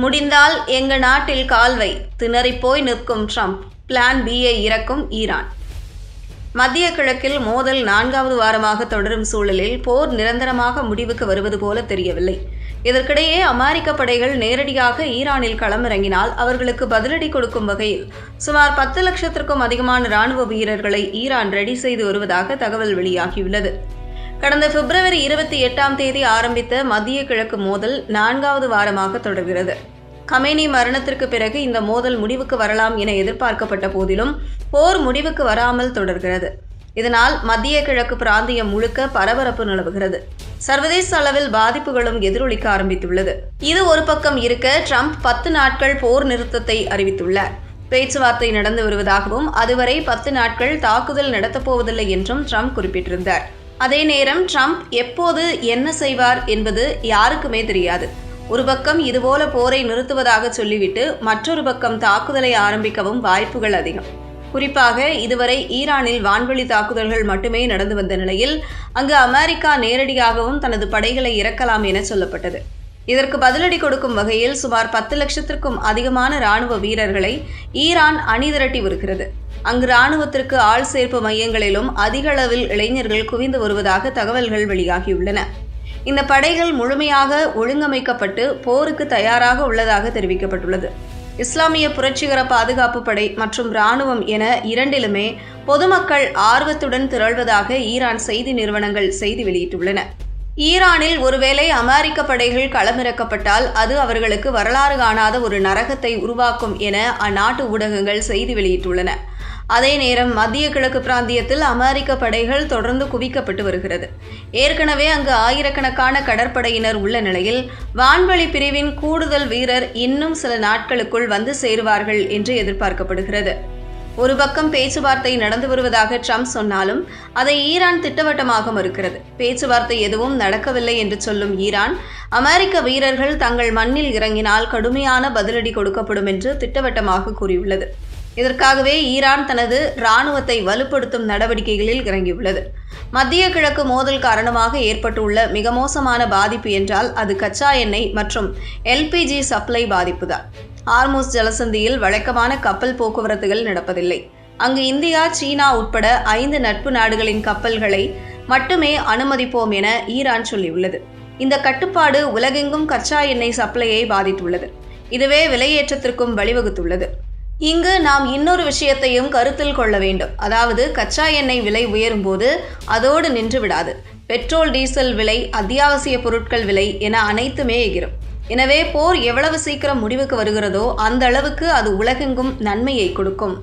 முடிந்தால் எங்க நாட்டில் கால்வை திணறிப்போய் நிற்கும் ட்ரம்ப், பிளான் பியை இறக்கும் ஈரான். மத்திய கிழக்கில் மோதல் 4வது வாரமாக தொடரும் சூழலில் போர் நிரந்தரமாக முடிவுக்கு வருவது போல தெரியவில்லை. இதற்கிடையே அமெரிக்க படைகள் நேரடியாக ஈரானில் களமிறங்கினால் அவர்களுக்கு பதிலடி கொடுக்கும் வகையில் சுமார் 10 லட்சத்திற்கும் அதிகமான ராணுவ வீரர்களை ஈரான் ரெடி செய்து வருவதாக தகவல் வெளியாகியுள்ளது. கடந்த பிப்ரவரி 28ஆம் தேதி ஆரம்பித்த மத்திய கிழக்கு மோதல் 4வது வாரமாக தொடர்கிறது. கமேனி மரணத்திற்கு பிறகு இந்த மோதல் முடிவுக்கு வரலாம் என எதிர்பார்க்கப்பட்ட போதிலும் போர் முடிவுக்கு வராமல் தொடர்கிறது. இதனால் மத்திய கிழக்கு பிராந்தியம் முழுக்க பரபரப்பு நிலவுகிறது. சர்வதேச அளவில் பாதிப்புகளும் எதிரொலிக்க ஆரம்பித்துள்ளது. இது ஒரு பக்கம் இருக்க, ட்ரம்ப் 10 நாட்கள் போர் நிறுத்தத்தை அறிவித்துள்ளார். பேச்சுவார்த்தை நடந்து வருவதாகவும் அதுவரை 10 நாட்கள் தாக்குதல் நடத்தப்போவதில்லை என்றும் ட்ரம்ப் குறிப்பிட்டிருந்தார். அதே நேரம் ட்ரம்ப் எப்போது என்ன செய்வார் என்பது யாருக்குமே தெரியாது. ஒரு பக்கம் இதுபோல போரை நிறுத்துவதாக சொல்லிவிட்டு மற்றொரு பக்கம் தாக்குதலை ஆரம்பிக்கவும் வாய்ப்புகள் அதிகம். குறிப்பாக இதுவரை ஈரானில் வான்வெளி தாக்குதல்கள் மட்டுமே நடந்து வந்த நிலையில் அங்கு அமெரிக்கா நேரடியாகவும் தனது படைகளை இறக்கலாம் என சொல்லப்பட்டது. இதற்கு பதிலடி கொடுக்கும் வகையில் சுமார் 10 லட்சத்திற்கும் அதிகமான ராணுவ வீரர்களை ஈரான் அணிதிரட்டி வருகிறது. அங்கு ராணுவத்திற்கு ஆள் சேர்ப்பு மையங்களிலும் அதிக அளவில் இளைஞர்கள் குவிந்து வருவதாக தகவல்கள் வெளியாகியுள்ளன. இந்த படைகள் முழுமையாக ஒழுங்கமைக்கப்பட்டு போருக்கு தயாராக உள்ளதாக தெரிவிக்கப்பட்டுள்ளது. இஸ்லாமிய புரட்சிகர பாதுகாப்பு படை மற்றும் இராணுவம் என இரண்டிலுமே பொதுமக்கள் ஆர்வத்துடன் திரள்வதாக ஈரான் செய்தி நிறுவனங்கள் செய்தி வெளியிட்டுள்ளன. ஈரானில் ஒருவேளை அமெரிக்க படைகள் களமிறக்கப்பட்டால் அது அவர்களுக்கு வரலாறு காணாத ஒரு நரகத்தை உருவாக்கும் என அந்நாட்டு ஊடகங்கள் செய்தி வெளியிட்டுள்ளன. அதே நேரம் மத்திய கிழக்கு பிராந்தியத்தில் அமெரிக்க படைகள் தொடர்ந்து குவிக்கப்பட்டு வருகிறது. ஏற்கனவே அங்கு ஆயிரக்கணக்கான கடற்படையினர் உள்ள நிலையில் வான்வெளி பிரிவின் கூடுதல் வீரர் இன்னும் சில நாட்களுக்குள் வந்து சேருவார்கள் என்று எதிர்பார்க்கப்படுகிறது. ஒரு பக்கம் பேச்சுவார்த்தை நடந்து வருவதாக ட்ரம்ப் சொன்னாலும் அதை ஈரான் திட்டவட்டமாக மறுக்கிறது. பேச்சுவார்த்தை எதுவும் நடக்கவில்லை என்று சொல்லும் ஈரான், அமெரிக்க வீரர்கள் தங்கள் மண்ணில் இறங்கினால் கடுமையான பதிலடி கொடுக்கப்படும் என்று திட்டவட்டமாக கூறியுள்ளது. இதற்காகவே ஈரான் தனது இராணுவத்தை வலுப்படுத்தும் நடவடிக்கைகளில் இறங்கியுள்ளது. மத்திய கிழக்கு மோதல் காரணமாக ஏற்பட்டுள்ள மிக மோசமான பாதிப்பு என்றால் அது கச்சா எண்ணெய் மற்றும் எல்பிஜி சப்ளை பாதிப்புதான். ஹார்முஸ் ஜலசந்தியில் வழக்கமான கப்பல் போக்குவரத்துகள் நடப்பதில்லை. அங்கு இந்தியா, சீனா உட்பட 5 நட்பு நாடுகளின் கப்பல்களை மட்டுமே அனுமதிப்போம் என ஈரான் சொல்லியுள்ளது. இந்த கட்டுப்பாடு உலகெங்கும் கச்சா எண்ணெய் சப்ளையை பாதித்துள்ளது. இதுவே விலையேற்றத்திற்கும் வழிவகுத்துள்ளது. இங்கு நாம் இன்னொரு விஷயத்தையும் கருத்தில் கொள்ள வேண்டும். அதாவது கச்சா எண்ணெய் விலை உயரும் போது அதோடு நின்று விடாது. பெட்ரோல், டீசல் விலை, அத்தியாவசிய பொருட்கள் விலை என அனைத்துமே எகிரும். எனவே போர் எவ்வளவு சீக்கிரம் முடிவுக்கு வருகிறதோ அந்த அளவுக்கு அது உலகெங்கும் நன்மையை கொடுக்கும்.